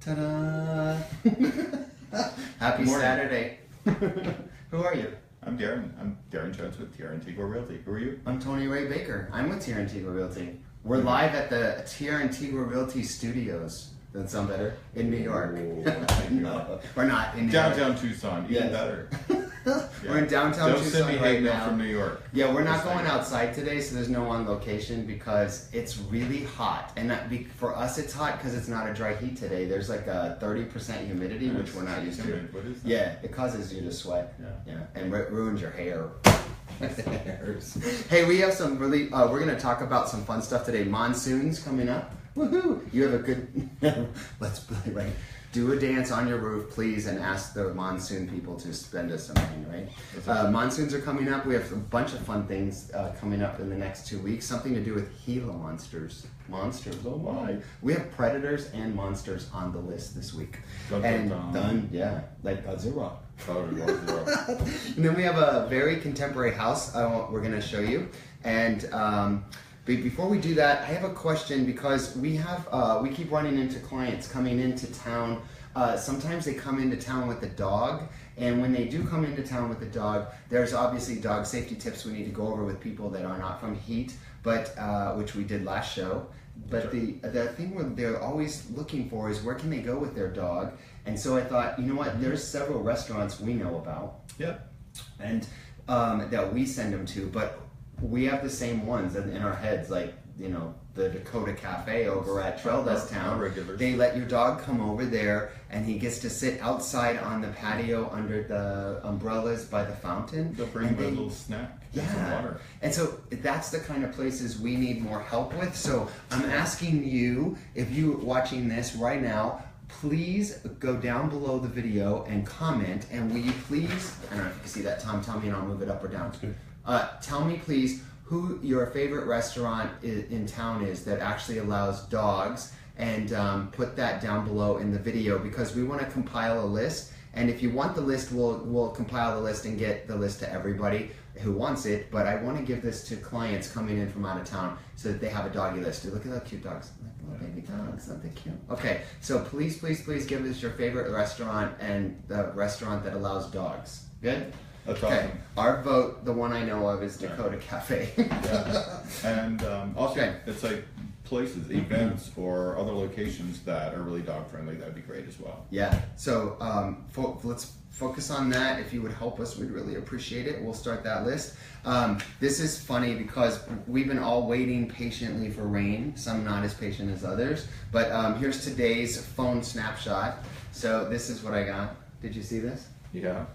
Ta-da! Happy Saturday. Who are you? I'm Darren. I'm Darren Jones with TR&T Realty. Who are you? I'm Tony Ray Baker. I'm with TR&T Realty. We're live at the TR&T Realty Studios. Doesn't sound better? In New York. No, we're not in New York. Downtown Tucson. Even better. We're in downtown Tucson right now. From New York. Yeah, we're not going outside today, so there's no on location because it's really hot. And for us, it's hot because it's not a dry heat today. There's like a 30% humidity, which we're not used to. What is that? Yeah, it causes you to sweat. Yeah. And ruins your hair. Hey, we have some really, we're going to talk about some fun stuff today. Monsoons coming up. Woohoo! You have a good, let's play, right? Do a dance on your roof, please, and ask the monsoon people to spend us some money, right? Monsoons are coming up. We have a bunch of fun things coming up in the next 2 weeks. Something to do with Gila monsters. Monsters, oh my. We have predators and monsters on the list this week. Done, yeah, like Godzilla. And then we have a very contemporary house we're going to show you. And before we do that, I have a question because we keep running into clients coming into town. Sometimes they come into town with a dog, and when they do come into town with a dog, there's obviously dog safety tips we need to go over with people that are not from heat, but which we did last show. But the thing where they're always looking for is where can they go with their dog. And so I thought, you know what, there's several restaurants we know about, and that we send them to, but we have the same ones in our heads, like, you know, the Dakota Cafe over at Trail Dust Town. They let your dog come over there and he gets to sit outside on the patio under the umbrellas by the fountain. They'll bring a little snack and some water. And so that's the kind of places we need more help with. So I'm asking you, if you're watching this right now, please go down below the video and comment, and will you please, I don't know if you can see that, Tom, tell me and I'll move it up or down. Tell me please who your favorite restaurant in town is that actually allows dogs, and put that down below in the video, because we want to compile a list, and if you want the list, we'll compile the list and get the list to everybody who wants it, but I want to give this to clients coming in from out of town so that they have a doggy list. Look at those cute dogs. Little baby dogs, aren't they cute? Okay, so please, please, please give us your favorite restaurant and the restaurant that allows dogs. Good? That's okay. awesome. Our vote, the one I know of, is Dakota Cafe. And also, it's like places, events, or other locations that are really dog friendly. That'd be great as well. Yeah. So let's focus on that. If you would help us, we'd really appreciate it. We'll start that list. This is funny because we've been all waiting patiently for rain. Some not as patient as others. But here's today's phone snapshot. So this is what I got. Did you see this? Yeah.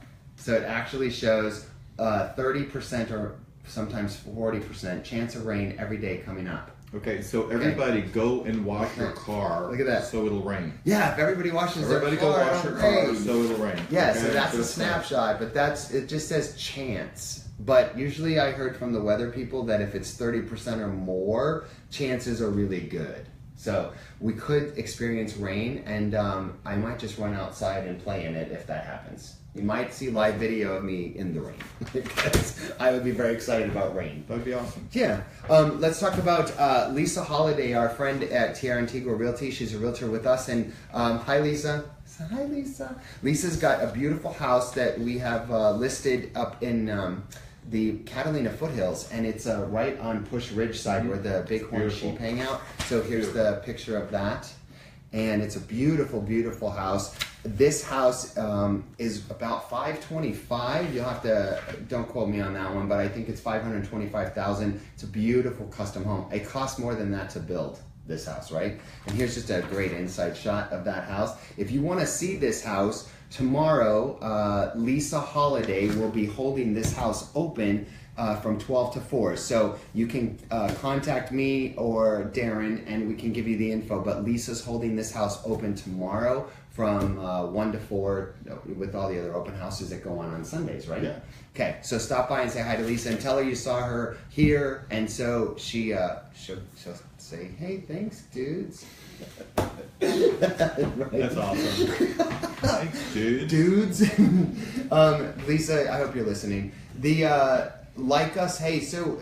So it actually shows 30% or sometimes 40% chance of rain every day coming up. Okay, so everybody go and wash your car. Look at that. So it'll rain. Yeah, if everybody washes their car. Everybody go wash your car so it'll rain. Yeah, okay? so that's a snapshot, but it just says chance. But usually I heard from the weather people that if it's 30% or more, chances are really good. So we could experience rain, and I might just run outside and play in it if that happens. You might see live video of me in the rain because I would be very excited about rain. That'd be awesome. Yeah. Let's talk about Lisa Holliday, our friend at TR&T Realty. She's a realtor with us. And hi, Lisa. Hi, Lisa. Lisa's got a beautiful house that we have listed up in the Catalina foothills, and it's right on Push Ridge side where the bighorn sheep hang out. So here's the picture of that. And it's a beautiful, beautiful house. This house is about $525. You'll have to, don't quote me on that one, but I think it's $525,000. It's a beautiful custom home. It costs more than that to build this house, right? And here's just a great inside shot of that house. If you want to see this house, tomorrow, Lisa Holliday will be holding this house open from 12 to 4. So you can contact me or Darren and we can give you the info, but Lisa's holding this house open tomorrow from 1 to 4 with all the other open houses that go on Sundays, right? Yeah. Okay, so stop by and say hi to Lisa and tell her you saw her here, and so she'll say, hey, thanks, dudes. Right. That's awesome. Thanks, dudes. Dudes. Lisa, I hope you're listening. like us. Hey, so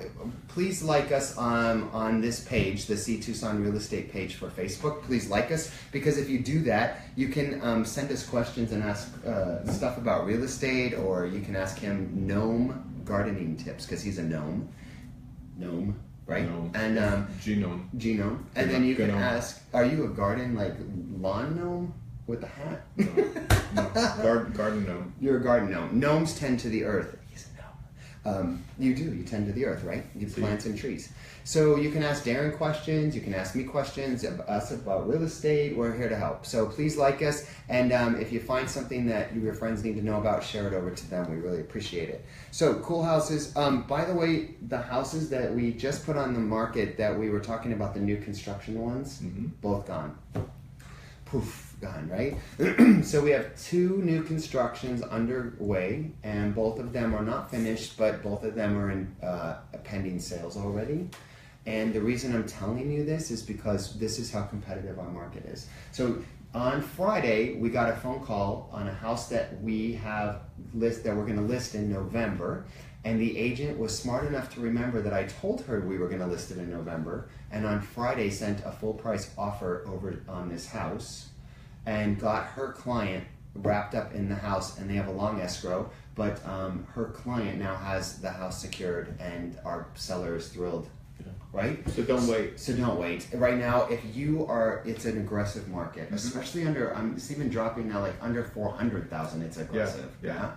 please like us on this page, the C Tucson Real Estate page for Facebook. Please like us, because if you do that, you can send us questions and ask stuff about real estate, or you can ask him gnome gardening tips, because he's a gnome. Gnome, right? Gnome. And genome. And then you can ask, are you a garden, like lawn gnome with a hat? No. Garden gnome. You're a garden gnome. Gnomes tend to the earth. He's a gnome. You tend to the earth, right? You plants and trees. So you can ask Darren questions, you can ask me questions, us about real estate. We're here to help. So please like us, and if you find something that your friends need to know about, share it over to them. We really appreciate it. So cool houses. By the way, the houses that we just put on the market that we were talking about, the new construction ones, both gone. Poof, gone, right? So we have 2 new constructions underway, and both of them are not finished, but both of them are in pending sales already. And the reason I'm telling you this is because this is how competitive our market is. So on Friday, we got a phone call on a house that we have that we're going to list in November. And the agent was smart enough to remember that I told her we were going to list it in November. And on Friday sent a full price offer over on this house and got her client wrapped up in the house, and they have a long escrow, but her client now has the house secured, and our seller is thrilled. Right? So don't wait. So don't wait. Right now, if you are, it's an aggressive market, especially under, it's even dropping now, like under 400,000, it's aggressive. Yeah.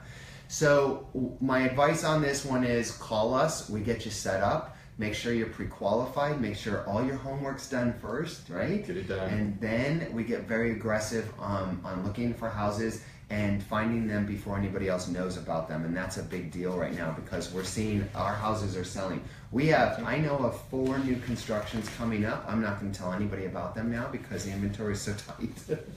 So my advice on this one is call us, we get you set up, make sure you're pre-qualified, make sure all your homework's done first, right? Get it done. And then we get very aggressive on looking for houses and finding them before anybody else knows about them. And that's a big deal right now, because we're seeing our houses are selling. I know of 4 new constructions coming up. I'm not going to tell anybody about them now because the inventory is so tight.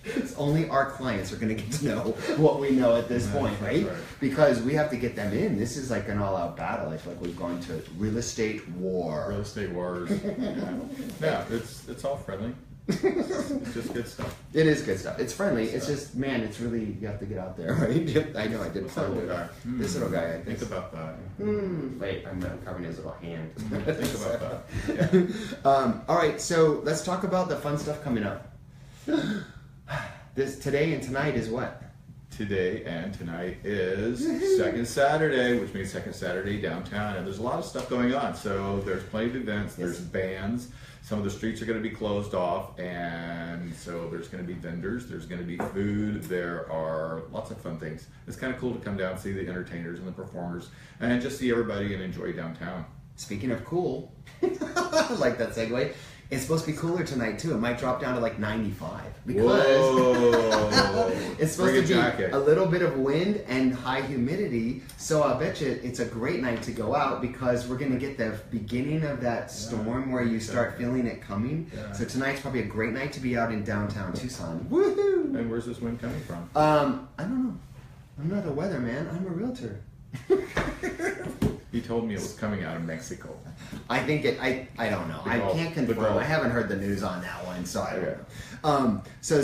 It's only our clients are going to get to know what we know at this point, right? Because we have to get them in. This is like an all-out battle. I feel like we've gone to real estate war. Real estate wars. Yeah, it's all friendly. It's just good stuff. It is good stuff. It's friendly. It's just, man, it's really, you have to get out there, right? I know I did. This little guy. This little guy. Think about that. Wait, I'm covering his little hand. Think about that. Yeah. All right, so let's talk about the fun stuff coming up. Today and tonight is what? Today and tonight is Second Saturday, which means Second Saturday downtown, and there's a lot of stuff going on. So there's plenty of events. There's bands. Some of the streets are going to be closed off, and so there's going to be vendors, there's going to be food, there are lots of fun things. It's kind of cool to come down and see the entertainers and the performers and just see everybody and enjoy downtown. Speaking of cool, I like that segue. It's supposed to be cooler tonight too. It might drop down to like 95 because it's supposed to be a little bit of wind and high humidity. So I bet you it's a great night to go out because we're going to get the beginning of that storm where you start feeling it coming. Yeah. So tonight's probably a great night to be out in downtown Tucson. Woohoo! And where's this wind coming from? I don't know. I'm not a weatherman. I'm a realtor. He told me it was coming out of Mexico. I think I don't know. I can't confirm. I haven't heard the news on that one, so I don't know. So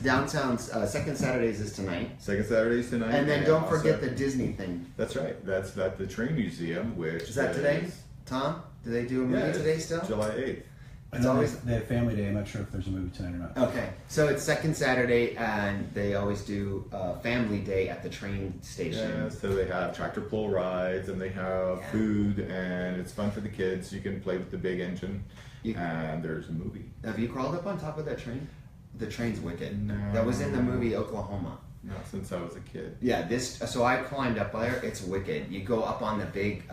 downtown, Second Saturdays is tonight. Second Saturdays tonight. And then don't forget the Disney thing. That's right. That's at the Train Museum, which is that today? Tom, do they do a movie today still? July 8th. It's always they have Family Day. I'm not sure if there's a movie tonight or not. Okay, so it's Second Saturday, and they always do Family Day at the train station. Yeah, so they have tractor pull rides, and they have food, and it's fun for the kids. You can play with the big engine, and there's a movie. Have you crawled up on top of that train? The train's wicked. No. That was in the movie Oklahoma. Not since I was a kid. Yeah, so I climbed up there. It's wicked. You go up on the big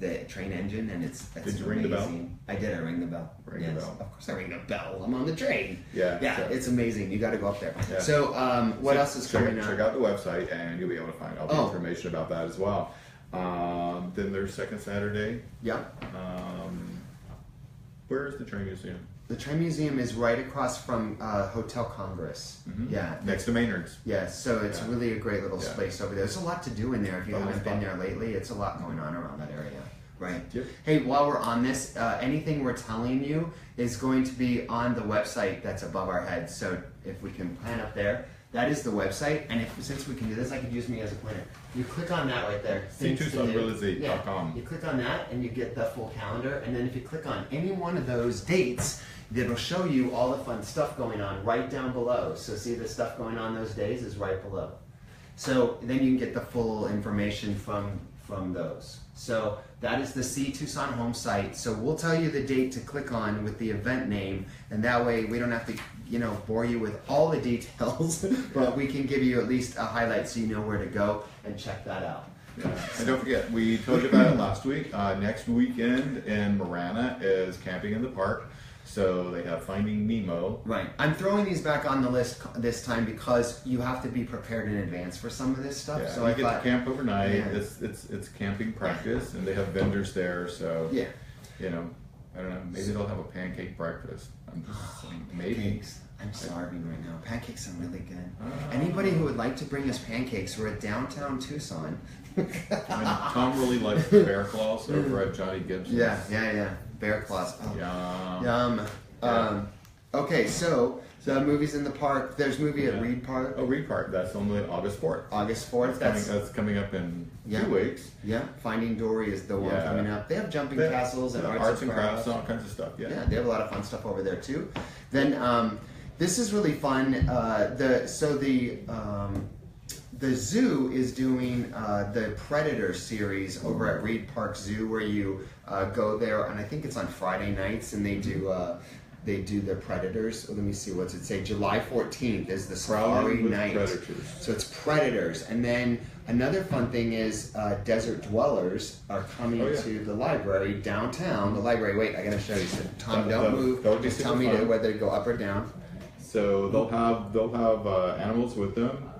the train engine, and it's Did you amazing. ring the bell? I did. I ring the bell. Ring the bell. Of course I ring the bell. I'm on the train. Yeah. It's amazing. You got to go up there. Yeah. So what else is coming up? Check out the website, and you'll be able to find all the information about that as well. Then there's Second Saturday. Yep. Where is the Train Museum? The Train Museum is right across from Hotel Congress. Mm-hmm. Yeah. Next to Maynard's. Yes, so it's really a great little space over there. There's a lot to do in there. If you haven't been there lately, it's a lot going on around that area. Right. Yep. Hey, while we're on this, anything we're telling you is going to be on the website that's above our heads. So if we can plan up there, That is the website, and since we can do this, I could use me as a pointer. You click on that right there. C2SunRealEstate.com. You click on that, and you get the full calendar. And then if you click on any one of those dates, it'll show you all the fun stuff going on right down below. So see the stuff going on those days is right below. So then you can get the full information from those. So that is the C2Tucson home site. So we'll tell you the date to click on with the event name, and that way we don't have to, bore you with all the details, but we can give you at least a highlight so you know where to go and check that out. Yeah. And don't forget, we told you about it last week. Next weekend in Marana is Camping in the Park. So they have Finding Nemo. Right. I'm throwing these back on the list this time because you have to be prepared in advance for some of this stuff. Yeah, so you I get thought, to camp overnight. Yeah. It's camping practice, and they have vendors there. So yeah, I don't know. Maybe they'll have a pancake breakfast. I'm just saying, maybe. Pancakes. I'm starving right now. Pancakes sound really good. Anybody who would like to bring us pancakes, we're at downtown Tucson. And Tom really likes the bear claws over at Johnny Gibson's. Yeah. Bear claws. Oh. Yum. Yum. Okay, so the movies in the park. There's movie at Reed Park. Oh, Reed Park. That's only August 4th. August 4th. That's coming up in 2 weeks. Yeah. Finding Dory is the one coming up. They have jumping castles and arts and crafts and all kinds of stuff. Yeah, they have a lot of fun stuff over there too. Then this is really fun. The zoo is doing the Predator series over at Reed Park Zoo, where you go there, and I think it's on Friday nights, and they do the Predators. Let me see, what's it say? July 14th is the safari night. Predators. So it's Predators, and then another fun thing is Desert Dwellers are coming to the library downtown. The library. Wait, I gotta show you. So, Tom, don't move. Just tell me whether to go up or down. So they'll have animals with them.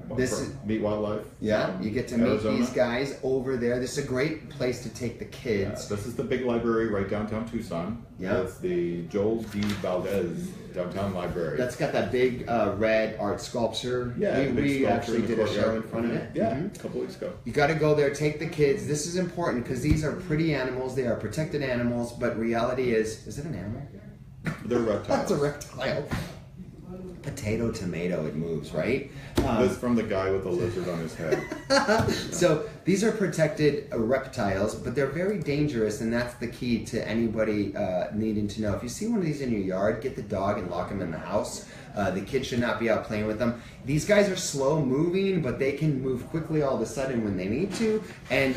Meet wildlife. Yeah, you get to meet these guys over there. This is a great place to take the kids. This is the big library right downtown Tucson. Yeah. That's the Joel D. Valdez Downtown Library. That's got that big red art sculpture. Yeah, we actually did a show in front of it. Yeah, a couple weeks ago. You got to go there, take the kids. This is important because these are pretty animals. They are protected animals, but reality is it an animal? They're reptiles. That's a reptile. Potato, tomato, it moves, right? This from the guy with the lizard on his head. So these are protected reptiles, but they're very dangerous, and that's the key to anybody needing to know. If you see one of these in your yard, get the dog and lock him in the house. The kids should not be out playing with them. These guys are slow moving, but they can move quickly all of a sudden when they need to, and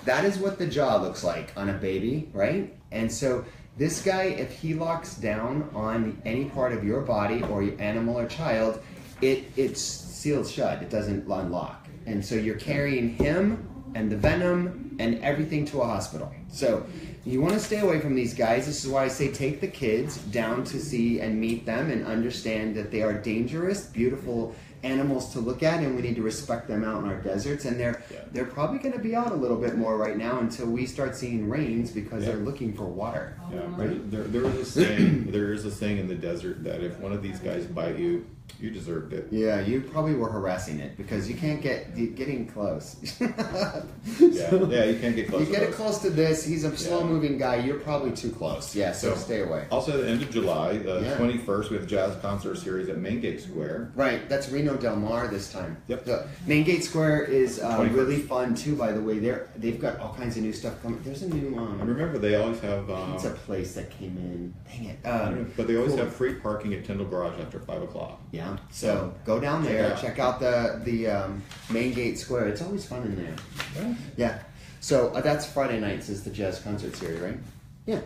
that is what the jaw looks like on a baby, right? And so this guy, if he locks down on any part of your body or your animal or child, it's sealed shut. It doesn't unlock. And so you're carrying him and the venom and everything to a hospital. So you want to stay away from these guys. This is why I say take the kids down to see and meet them and understand that they are dangerous, beautiful animals to look at, and we need to respect them out in our deserts. And they're probably going to be out a little bit more right now until we start seeing rains because they're looking for water. Yeah, right. There is a saying in the desert that if one of these guys bite you, you deserved it. Yeah, you probably were harassing it because you can't getting close. You can't get close. You get it close to this. He's a slow-moving guy. You're probably too close. Yeah, so stay away. Also, at the end of July, the 21st, we have a jazz concert series at Main Gate Square. Right, that's Reno Del Mar this time. Yep. The Main Gate Square is really fun too. By the way, they've got all kinds of new stuff coming. There's a new I remember they always have pizza place that came in. Dang it! But they always have free parking at Tyndall Garage after 5 o'clock. Yeah. So go down there, check out the Main Gate Square. It's always fun in there. Yeah. So that's Friday nights is the jazz concert series, right? Yeah.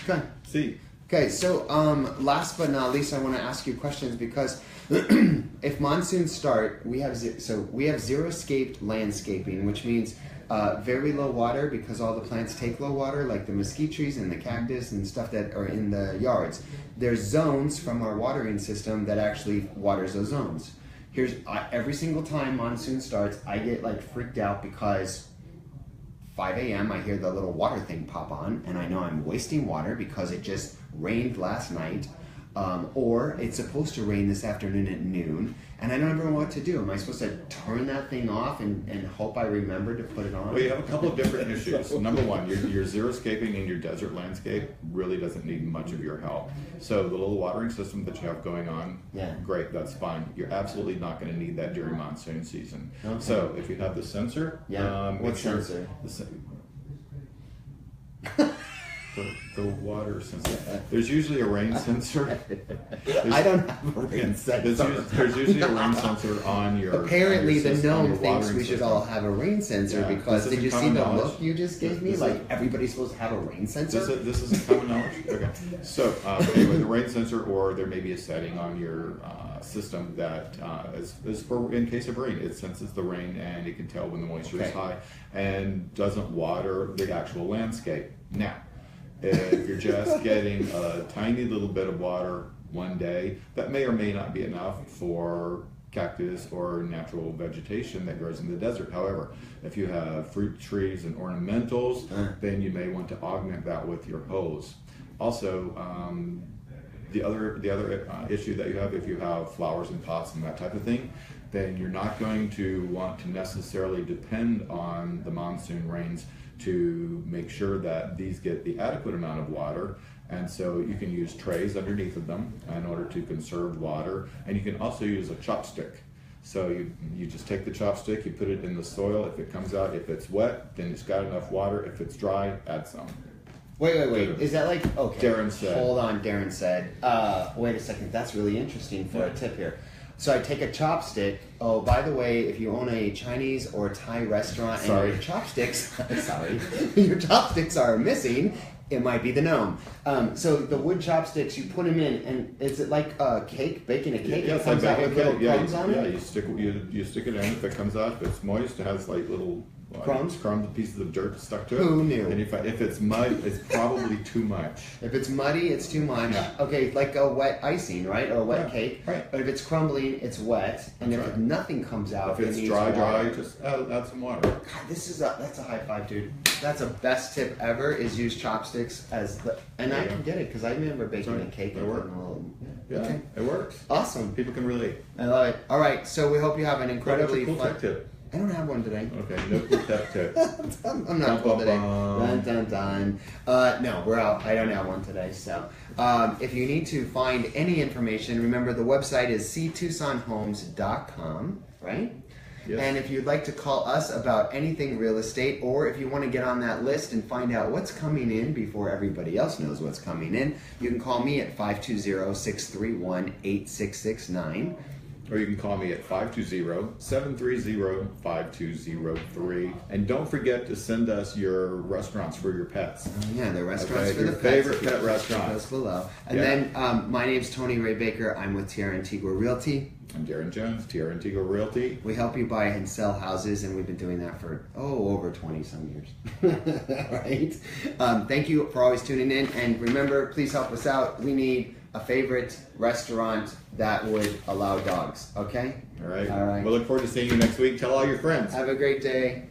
Okay. See. Okay. So last but not least, I want to ask you questions because if monsoons start, we have xeriscaped landscaping, which means very low water because all the plants take low water, like the mesquite trees and the cactus and stuff that are in the yards. There's zones from our watering system that actually waters those zones. Every single time monsoon starts, I get like freaked out because 5 a.m. I hear the little water thing pop on, and I know I'm wasting water because it just rained last night, or it's supposed to rain this afternoon at noon, and And I don't ever know what to do. Am I supposed to turn that thing off and hope I remember to put it on? Well, you have a couple of different issues. Number one, your xeriscaping in your desert landscape really doesn't need much of your help. So the little watering system that you have going on, great, that's fine. You're absolutely not going to need that during monsoon season. Okay. So if you have the sensor, what sensor? The water sensor. There's usually a rain sensor. I don't have a rain sensor. There's usually a rain sensor on your. Apparently, on your the gnome thinks we system. should all have a rain sensor because did you see the look you just gave me? Like everybody's supposed to have a rain sensor. This is common knowledge. Okay. So anyway, the rain sensor, or there may be a setting on your system that is for in case of rain. It senses the rain and it can tell when the moisture is high and doesn't water the actual landscape. Now, if you're just getting a tiny little bit of water one day, that may or may not be enough for cactus or natural vegetation that grows in the desert. However, if you have fruit trees and ornamentals, then you may want to augment that with your hose. Also, the other issue that you have, if you have flowers in pots and that type of thing, then you're not going to want to necessarily depend on the monsoon rains to make sure that these get the adequate amount of water. And so you can use trays underneath of them in order to conserve water. And you can also use a chopstick. So you just take the chopstick, you put it in the soil. If it comes out, if it's wet, then it's got enough water. If it's dry, add some. Wait. Is that like, okay. Darren said. Hold on, Darren said. Wait a second, that's really interesting for a tip here. So I take a chopstick. Oh, by the way, if you own a Chinese or Thai restaurant and your chopsticks, your chopsticks are missing, it might be the gnome. So the wood chopsticks, you put them in, and is it like a cake, baking a cake? It comes out with little crumbs on it? Yeah, you stick it in. If it comes out, if it's moist, it has like little crumbs, pieces of dirt stuck to it. Who knew? And if it's mud, it's probably too much. If it's muddy, it's too much. Yeah. Okay, like a wet icing, right? Or a wet cake. Right. But if it's crumbling, it's wet. And if nothing comes out, if it's dry, just add some water. God, that's a high five, dude. That's a best tip ever. Is use chopsticks as the. And I can get it because I remember baking a cake. It works. Okay. It works. Awesome. People can relate. I love it. All right, so we hope you have an incredibly cool fun. tech tip. I don't have one today. Okay, no cool tech tip. I'm not cool today. Dun. No, we're out. I don't have one today. So, if you need to find any information, remember the website is ctucsonhomes.com, right? Yes. And if you'd like to call us about anything real estate, or if you want to get on that list and find out what's coming in before everybody else knows what's coming in, you can call me at 520-631-8669. Or you can call me at 520-730-5203. And don't forget to send us your restaurants for your pets. Yeah, the restaurants for your the favorite pets. pet restaurant. Those below. And then my name's Tony Ray Baker. I'm with Tierra Antigua Realty. I'm Darren Jones, Tierra Antigua Realty. We help you buy and sell houses, and we've been doing that for, over 20-some years. Right? Thank you for always tuning in. And remember, please help us out. We need a favorite restaurant that would allow dogs. Okay? All right. All right. We'll look forward to seeing you next week. Tell all your friends. Have a great day.